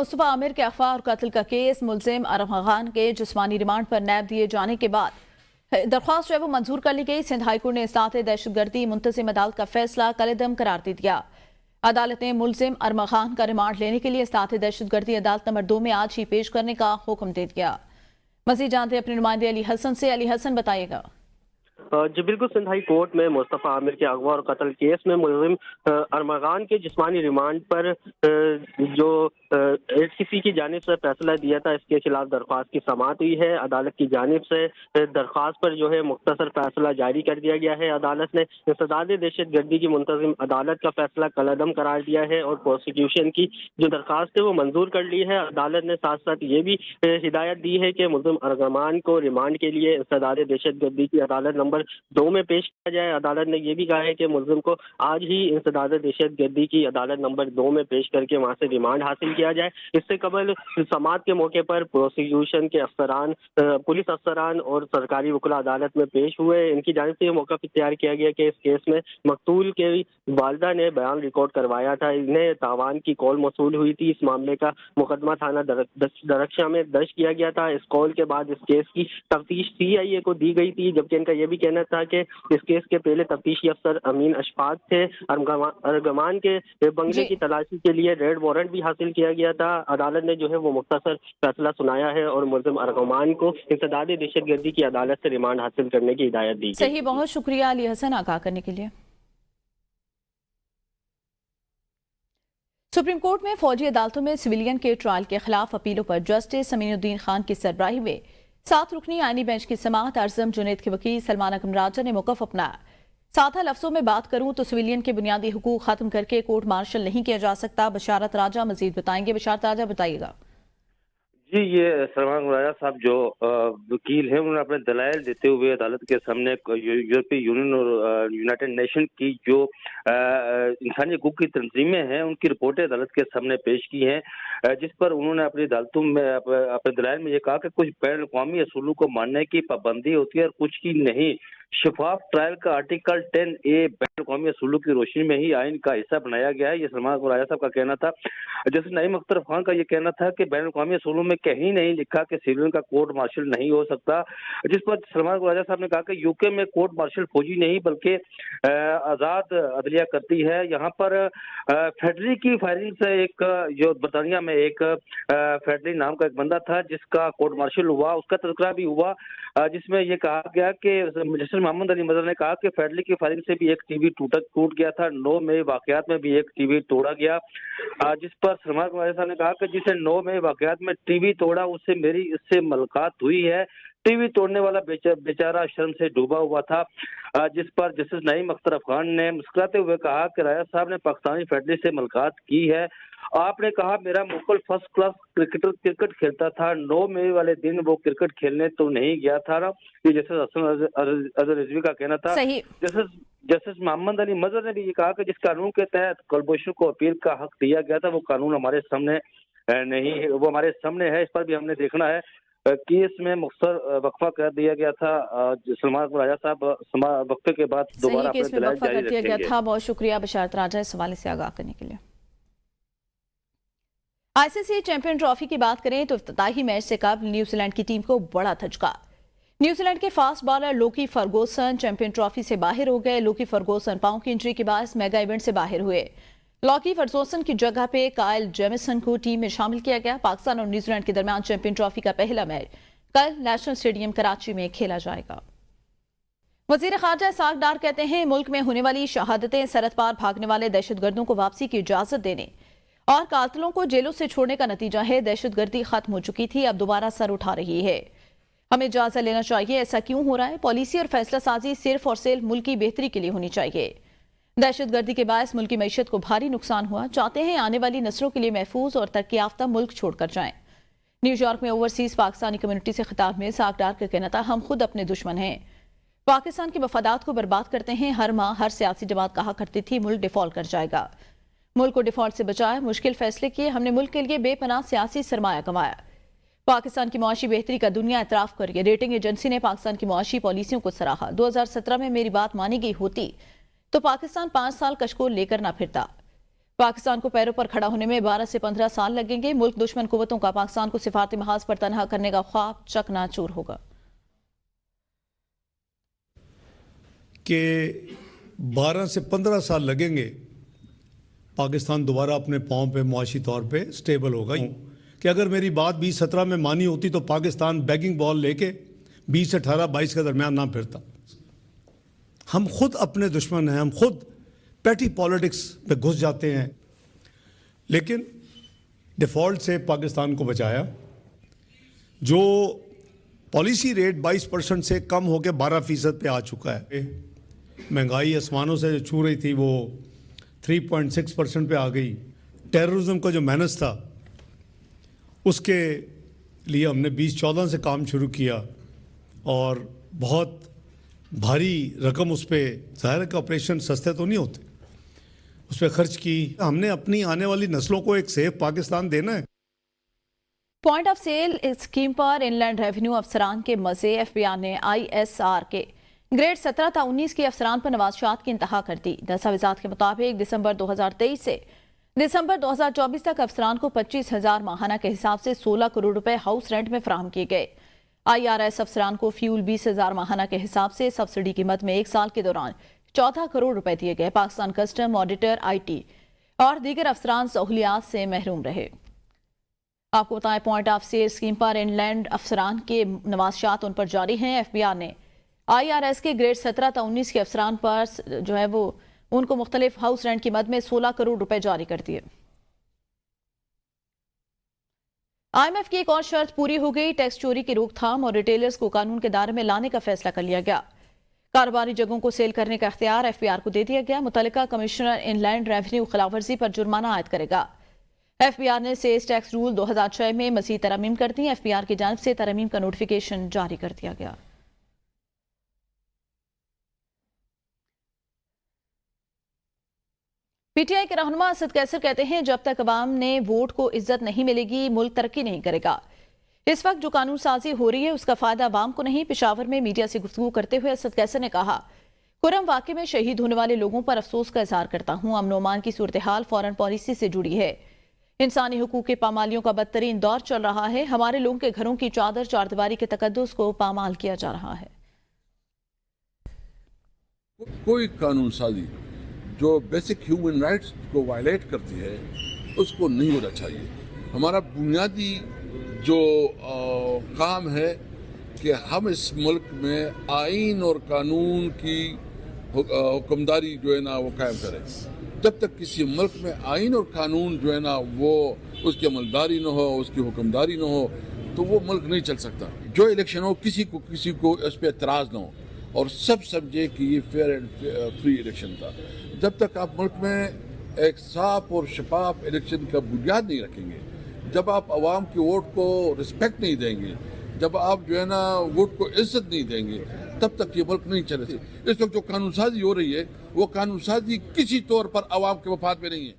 मुस्तफा आमिर के अगवा और कत्ल का केस मुलजिम अरम खान के जिस्मानी रिमांड पर नैब दिए जाने के बाद दरख्वास्त जो है वो मंजूर कर ली गई। सिंध हाईकोर्ट ने इस्तात दहशतगर्दी मुंतजिम अदालत का फैसला कलेदम करार दे दिया। अदालत ने मुलजिम अरम खान का रिमांड लेने के लिए इस्तात दहशतगर्दी अदालत नंबर 2 में आज ही पेश करने का हुक्म दे दिया। मजीद जानते हैं अपने नुमाइंदे अली हसन से। अली हसन, बताइएगा। जी बिल्कुल, सिंध हाई कोर्ट में मुस्तफा आमिर के अगवा और कत्ल केस में मुलजिम अरम खान के जिस्मानी रिमांड पर जो एचसीसी की जानिब से फैसला दिया था, इसके खिलाफ दरख्वास्त की समाअत हुई है। अदालत की जानिब से दरख्वास्त पर जो है मुख्तसर फैसला जारी कर दिया गया है। अदालत ने इंसदाद दहशतगर्दी की मुंतजिम अदालत का फैसला कलअदम करार दिया है और प्रोसिक्यूशन की जो दरख्वास्त है वो मंजूर कर ली है। अदालत ने साथ साथ ये भी हिदायत दी है कि मुलजिम अरगमान को रिमांड के लिए इंसदाद दहशतगर्दी की अदालत नंबर 2 में पेश किया जाए। अदालत ने यह भी कहा है कि मुलजिम को आज ही इंसदाद दहशतगर्दी की अदालत नंबर 2 में पेश करके वहां से रिमांड हासिल किया जाए। इससे कबल समाअत के मौके पर प्रोसिक्यूशन के अफसरान, पुलिस अफसरान और सरकारी वकील अदालत में पेश हुए। इनकी जानिब से मौक़िफ़ इख्तियार किया गया कि इस केस में मकतूल के वालिदा ने बयान रिकॉर्ड करवाया था। इन्हें तावान की कॉल मौसूल हुई थी। इस मामले का मुकदमा थाना दरख्शा में दर्ज किया गया था। इस कॉल के बाद इस केस की तफ्तीश सीआईए को दी गई थी, जबकि इनका यह भी कहना था कि इस केस के पहले तफ्तीशी अफसर अमीन अशफाक थे। अरगमान के बंगले की तलाशी के लिए रेड वारंट भी हासिल किया गया था। अदालत ने जो है वो मुख्तसर फैसला सुनाया है और मुलजिम अरगमान को इंसदाद दहशतगर्दी की अदालत से रिमांड हासिल करने की हिदायत दी। सही, बहुत शुक्रिया अली हसन आगाह करने के लिए। सुप्रीम कोर्ट में फौजी अदालतों में सिविलियन के ट्रायल के खिलाफ अपीलों पर जस्टिस अमीनुद्दीन खान की सरबराही में 7 रुकनी आईनी बेंच की समाअत आजम जुनैद के वकील सलमान अकरम राजा ने मौक़िफ़ अपनाया। सादा लफ्जों में बात करूं तो सिविलियन के बुनियादी हुकूक खत्म करके कोर्ट मार्शल नहीं किया जा सकता। बशारत राजा मजीद बताएंगे। बशारत राजा, बताइएगा। जी, ये सलमान राजा साहब जो वकील हैं, उन्होंने अपने दलाइल देते हुए अदालत के सामने यूरोपीय यूनियन और यूनाइटेड नेशन की जो इंसानी हकूक की तंजीमें हैं उनकी रिपोर्टें अदालत के सामने पेश की हैं, जिस पर उन्होंने अपनी अदालतों में अपने दलाइल में ये कहा कि कुछ बैन अवी असूलों को मानने की पाबंदी होती है और कुछ की नहीं। शफाफ ट्रायल का आर्टिकल 10A बैन अवी असूलों की रोशनी में ही आइन का हिस्सा बनाया गया है, ये सलमान राजा साहब का कहना था। जैसे नईम अख्तर खान का ये कहना था कि बैन अवी असूलों में कहीं नहीं लिखा कि सिविलियन का कोर्ट मार्शल नहीं हो सकता, जिस पर सलमान राजा साहब ने कहा कि यूके में कोर्ट मार्शल फौजी नहीं बल्कि आज़ाद अदलिया करती है। यहाँ पर फेडरी की फायरिंग से एक जो बरतानिया में एक फेडरी नाम का एक बंदा था जिसका कोर्ट मार्शल हुआ, उसका तज़किरा भी हुआ, जिसमें यह कहा गया कि जस्टिस मोहम्मद अली मदर ने कहा कि फेडरी की फायरिंग से भी एक टीवी टूट गया था। 9 मई वाकयात में भी एक टीवी तोड़ा गया, जिस पर सलमान राजा साहब ने कहा कि जिसे 9 मई वाकयात में टीवी तोड़ा उससे मेरी इससे मुलाकात हुई है। टीवी तोड़ने वाला बेचारा शर्म से डूबा हुआ था, जिस पर जस्टिस नईम अख्तर खान ने मुस्कुराते हुए कहा कि राजा साहब ने पाकिस्तानी फेडरी से मुलाकात की है। आपने कहा मेरा मुकुल फर्स्ट क्लास क्रिकेट खेलता था, 9 मई वाले दिन वो क्रिकेट खेलने तो नहीं गया था ना, ये जस्टिस हसन अजहर रिजवी का कहना था। जस्टिस मोहम्मद अली मजहर ने भी ये कहा कि जिस कानून के तहत कुलभूषण को अपील का हक दिया गया था वो कानून हमारे सामने नहीं है, वो हमारे सामने है, इस पर भी हमने देखना है कि इसमें मुख्तर वक्फा कर दिया गया था। सलमान राजा साहब वक्फे के बाद दोबारा अपने दलाइल जारी रखेंगे। बहुत शुक्रिया बशारत राजा इस हवाले से आगाह करने के लिए। आईसीसी चैंपियन ट्रॉफी की बात करें तो इफ्तिताही मैच से कबल न्यूजीलैंड की टीम को बड़ा धचका। न्यूजीलैंड के फास्ट बॉलर लोकी फर्गूसन चैंपियन ट्रॉफी से बाहर हो गए। लोकी फर्गूसन पांव की इंजरी के बाद मेगा इवेंट से बाहर हुए। लॉकी फर्गूसन की जगह पे काइल जेमिसन को टीम में शामिल किया गया। पाकिस्तान और न्यूजीलैंड के दरमियान चैंपियन ट्रॉफी का पहला मैच कल नेशनल स्टेडियम कराची में खेला जाएगा। वजीर खारजा इसहाक डार कहते हैं मुल्क में होने वाली शहादतें सरहद पार भागने वाले दहशतगर्दों को वापसी की इजाजत देने और कातिलों को जेलों से छोड़ने का नतीजा है। दहशतगर्दी खत्म हो चुकी थी, अब दोबारा सर उठा रही है। हमें जायजा लेना चाहिए ऐसा क्यों हो रहा है। पॉलिसी और फैसला साजी सिर्फ और सिर्फ मुल्क की बेहतरी के लिए होनी चाहिए। दहशतगर्दी के बायस मुल्क की मईशत को भारी नुकसान हुआ। चाहते हैं आने वाली नस्लों के लिए महफूज और तरक्की याफ्ता मुल्क छोड़कर जाएं। न्यूयॉर्क में ओवरसीज पाकिस्तानी कम्युनिटी से खिताब में इसहाक डार का कहना था हम खुद अपने दुश्मन हैं, पाकिस्तान के मफादात को बर्बाद करते हैं। हर माह हर सियासी जमात कहा करती थी मुल्क डिफॉल्ट कर जाएगा। मुल्क को डिफॉल्ट से बचाया, मुश्किल फैसले किए, हमने मुल्क के लिए बेपनाह सियासी सरमाया कमाया। पाकिस्तान की मुआशी बेहतरी का दुनिया एतराफ कर रही है। रेटिंग एजेंसी ने पाकिस्तान की मुआशी पॉलिसियों को सराहा। 2017 में मेरी बात मानी गई होती तो पाकिस्तान 5 साल कशकोल लेकर ना फिरता। पाकिस्तान को पैरों पर खड़ा होने में 12 से 15 साल लगेंगे। मुल्क दुश्मन कुव्वतों का पाकिस्तान को सिफारती महाज पर तनहा करने का ख्वाब चकनाचूर होगा। कि 12 से 15 साल लगेंगे पाकिस्तान दोबारा अपने पाँव पे मुआशी तौर पे स्टेबल होगा। कि अगर मेरी बात 2017 में मानी होती तो पाकिस्तान बैगिंग बॉल लेके 20 से 18-22 के दरमियान ना फिरता। हम खुद अपने दुश्मन हैं, हम खुद पैटी पॉलिटिक्स पे घुस जाते हैं। लेकिन डिफ़ॉल्ट से पाकिस्तान को बचाया। जो पॉलिसी रेट 22% से कम होकर 12% पे आ चुका है। महंगाई आसमानों से जो छू रही थी वो 3.6% पे आ गई। टेररिज्म का जो मैनेज था उसके लिए हमने 2014 से काम शुरू किया और बहुत भारी रकम उस पर, ज़ाहिर है कि ऑपरेशन सस्ते तो नहीं होते, उस पर खर्च की। हमने अपनी आने वाली नस्लों को एक सेफ पाकिस्तान देना है। पॉइंट ऑफ सेल स्कीम पर इनलैंड रेवेन्यू अफसरान के मजे। FBI ने ISR के ग्रेड 17 था 19 के अफसरान पर नवाज़शात की इंतहा कर दी। दस्तावेजात के मुताबिक दिसंबर 2023 से दिसंबर 2024 तक अफसरान को 25,000 माहाना के हिसाब से 16 करोड़ रुपए हाउस रेंट में फराहम किए गए। IRS अफसरान को फ्यूल 20,000 माहाना के हिसाब से सब्सिडी की मद में 1 साल के दौरान 14 करोड़ रुपए दिए गए। पाकिस्तान कस्टम, ऑडिटर, IT और दीगर अफसरान सहूलियात से महरूम रहे। आपको बताएं, पॉइंट ऑफ सेल स्कीम पर इनलैंड अफसरान के नवाज़शात उन पर जारी हैं। FBI ने IRS के ग्रेड 17 था 19 के अफसरान पर जो है वो उनको मुख्तलिफ हाउस रेंट की मद में 16 करोड़ रुपए जारी कर दिए। IMF की एक और शर्त पूरी हो गई। टैक्स चोरी की रोकथाम और रिटेलर्स को कानून के दायरे में लाने का फैसला कर लिया गया। कारोबारी जगहों को सेल करने का इख्तियार FBR को दे दिया गया। मुतल्लिका कमिश्नर इनलैंड रेवेन्यू खिलाफवर्जी पर जुर्माना आयद करेगा। FBR ने सेल्स टैक्स रूल 2006 में मज़ीद तरमीम कर दी। FBR की जानिब से तरमीम का नोटिफिकेशन जारी कर दिया गया। PTI के रहनुमा असद कैसर कहते हैं, जब तक अवाम ने वोट को इज्जत नहीं मिलेगी मुल्क तरक्की नहीं करेगा। इस वक्त जो कानून साजी हो रही है उसका फायदा अवाम को नहीं। पेशावर में मीडिया से गुफ्तगू करते हुए असद कैसर ने कहा, कुरम वाक़े में शहीद होने वाले लोगों पर अफसोस का इजहार करता हूँ। अमन ओमान की सूरत हाल फॉरेन पॉलिसी से जुड़ी है। इंसानी हुकूक के पामालियों का बदतरीन दौर चल रहा है। हमारे लोगों के घरों की चादर चारदीवारी के तकद्दुस को पामाल किया जा रहा है। कोई कानून साजी जो बेसिक ह्यूमन राइट्स को वायलेट करती है उसको नहीं होना चाहिए। हमारा बुनियादी जो काम है कि हम इस मुल्क में आइन और कानून की हुक्मदारी जो है ना वो कायम करें। जब तक किसी मुल्क में आइन और कानून जो है ना वो उसकी अमलदारी न हो, उसकी हुक्मदारी न हो, तो वो मुल्क नहीं चल सकता। जो इलेक्शन हो किसी को इस पर एतराज़ न हो और सब समझे कि ये फेयर एंड फ्री इलेक्शन था। जब तक आप मुल्क में एक साफ और शफाफ इलेक्शन का बुनियाद नहीं रखेंगे, जब आप आवाम के वोट को रिस्पेक्ट नहीं देंगे, जब आप जो है ना वोट को इज्जत नहीं देंगे, तब तक ये मुल्क नहीं चले। इस वक्त जो कानून साजी हो रही है वो कानून साजी किसी तौर पर आवाम के मफाद में नहीं है।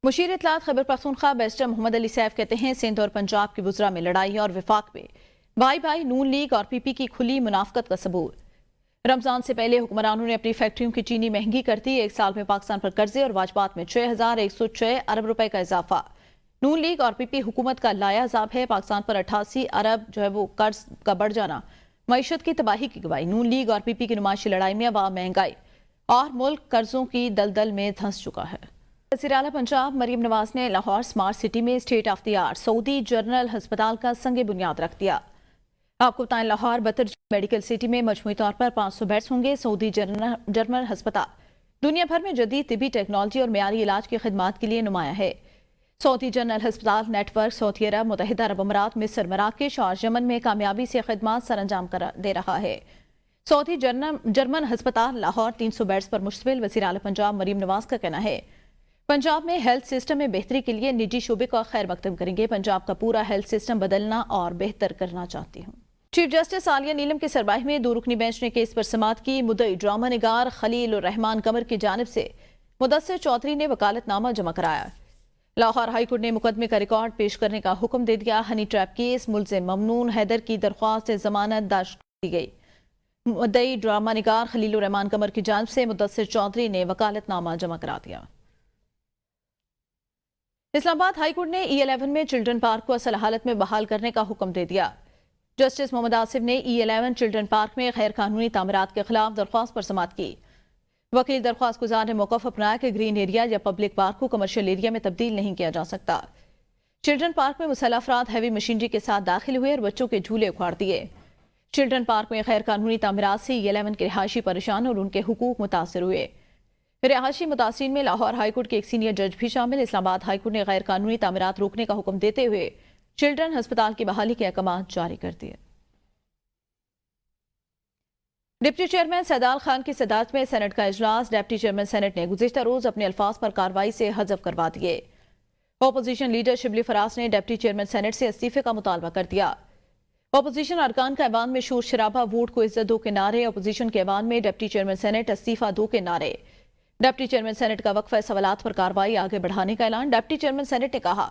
मुशीर इत्तलात खैबर पख्तूनख्वा बैरिस्टर मोहम्मद अली सैफ कहते हैं, सिंध और पंजाब के वुज़रा में लड़ाई और विफाक में भाई भाई नून लीग और PP की खुली मुनाफकत का सबूत। रमजान से पहले हुक्मरानों ने अपनी फैक्ट्रियों की चीनी महंगी कर दी। 1 साल में पाकिस्तान पर कर्जे और वाजबात में 6,106 अरब रुपए का इजाफा। नून लीग और PP हुकूमत का लाया अजाब है। पाकिस्तान पर 88 अरब जो है वो कर्ज का बढ़ जाना मईशत की तबाही की गवाही। नून लीग और PP की नुमाइशी लड़ाई में अवाम महंगाई और मुल्क कर्जों की दलदल में धंस चुका है। वज़ीर आला पंजाब मरीम नवाज ने लाहौर स्मार्ट सिटी में state of the art Saudi general अस्पताल का संग बुनियाद रख दिया। आपको बताएं, लाहौर बतर मेडिकल सिटी में मजमूई तौर पर 500 बेड्स होंगे। सऊदी जनरल अस्पताल दुनिया भर में जदीद तिबी टेक्नोलॉजी और मेयारी इलाज की खिदमात के लिए नुमाया है। सऊदी जनरल अस्पताल नेटवर्क सऊदी अरब, मुत्तहिदा अरब अमारात, मिस्र, मराकेश और यमन में कामयाबी से खिदमात सरअंजाम दे रहा है। सऊदी जर्मन अस्पताल लाहौर 300 बेड्स पर मुश्तमिल। वज़ीर आला पंजाब मरीम नवाज का कहना है, पंजाब में हेल्थ सिस्टम में बेहतरी के लिए निजी शोबे का खैर मकदम करेंगे। पंजाब का पूरा हेल्थ सिस्टम बदलना और बेहतर करना चाहती हूँ। चीफ जस्टिस आलिया नीलम की सरबराही में 2 रुकनी बेंच ने केस पर समाअत की। मुद्दई ड्रामा निगार खलील उर रहमान कमर की जानिब से मुदस्सिर चौधरी ने वकालतनामा जमा कराया। लाहौर हाई कोर्ट ने मुकदमे का रिकॉर्ड पेश करने का हुक्म दे दिया। हनी ट्रैप केस मुलजिम ममनून हैदर की दरख्वास्त जमानत दाश्त की गई। मुद्दई ड्रामा निगार खलील उर रहमान कमर की जानिब से मुदस्सिर चौधरी ने वकालतनामा जमा करा दिया। इस्लामाबाद हाईकोर्ट ने E11 में चिल्ड्रन पार्क को असल हालत में बहाल करने का हुक्म दे दिया। जस्टिस मोहम्मद आसिफ ने E11 चिल्ड्रन पार्क में गैर कानूनी तामीरात के खिलाफ दरख्वास्त पर समाअत की। वकील दरख्वास्त गुजार ने मौक़िफ़ अपनाया कि ग्रीन एरिया या पब्लिक पार्क को कमर्शियल एरिया में तब्दील नहीं किया जा सकता। चिल्ड्रन पार्क में मुसल्लह अफराद हैवी मशीनरी के साथ दाखिल हुए और बच्चों के झूले उखाड़ दिए। चिल्ड्रन पार्क में गैर कानूनी तामीरात से E11 के रिहायशी परेशान और उनके हुकूक मुतासर हुए। रिहायशी मुतासिरीन में लाहौर हाईकोर्ट के एक सीनियर जज भी शामिल। इस्लामाबाद हाईकोर्ट ने गैर कानूनी तामीरात रोकने का हुक्म देते हुए चिल्ड्रन अस्पताल की बहाली के अहकाम जारी कर दिए। डिप्टी चेयरमैन सैदाल खान की सदारत में सेनेट का इजलास। डिप्टी चेयरमैन सेनेट ने गुज़िश्ता रोज अपने अल्फाज पर कार्रवाई से हज़फ करवा दिए। अपोजिशन लीडर शिबली फराज ने डिप्टी चेयरमैन सेनेट से इस्तीफे का मुतालबा कर दिया। अपोजिशन अरकान का ऐवान में शोर शराबा, वोट को इज्जत दो के नारे। अपोजिशन के ऐवान में डिप्टी चेयरमैन सेनेट इस्तीफा दो के नारे। डिप्टी चेयरमैन सेनेट का वक्फा सवालात पर कार्रवाई आगे बढ़ाने का ऐलान। डिप्टी चेयरमैन सेनेट ने कहा,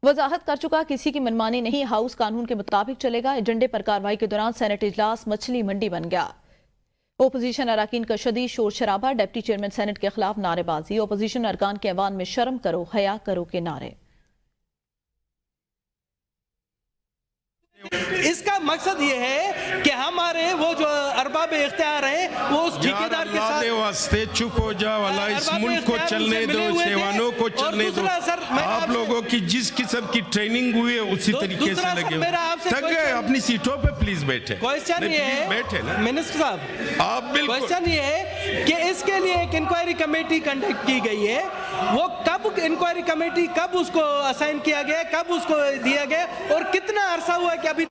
वजाहत कर चुका, किसी की मनमानी नहीं, हाउस कानून के मुताबिक चलेगा। एजेंडे पर कार्रवाई के दौरान सेनेट इजलास मछली मंडी बन गया। ओपोजिशन अरकान का शदीद शोर शराबा, डिप्टी चेयरमैन सेनेट के खिलाफ नारेबाजी। ओपोजिशन अरकान के ऐवान में शर्म करो, हया करो के नारे। इसका मकसद ये है कि हमारे वो जो अरबाब इख्तियार हैं वो उस ठेकेदार के साथ वास्ते चुप हो जाओ, अल्लाह इस मुल्क को चलने दो, सेवानों को चलने दो। आप लोगों की जिस किस्म की ट्रेनिंग हुई है उसी तरीके से लगे थक गए। अपनी सीटों पे प्लीज बैठे। क्वेश्चन ये है, बैठे ना मिनिस्टर साहब, आप बिल्कुल। क्वेश्चन ये है कि इसके लिए एक इंक्वायरी कमेटी कंडक्ट की गई है, वो कब इंक्वायरी कमेटी कब उसको असाइन किया गया, कब उसको दिया गया और कितना अरसा हुआ कि अभी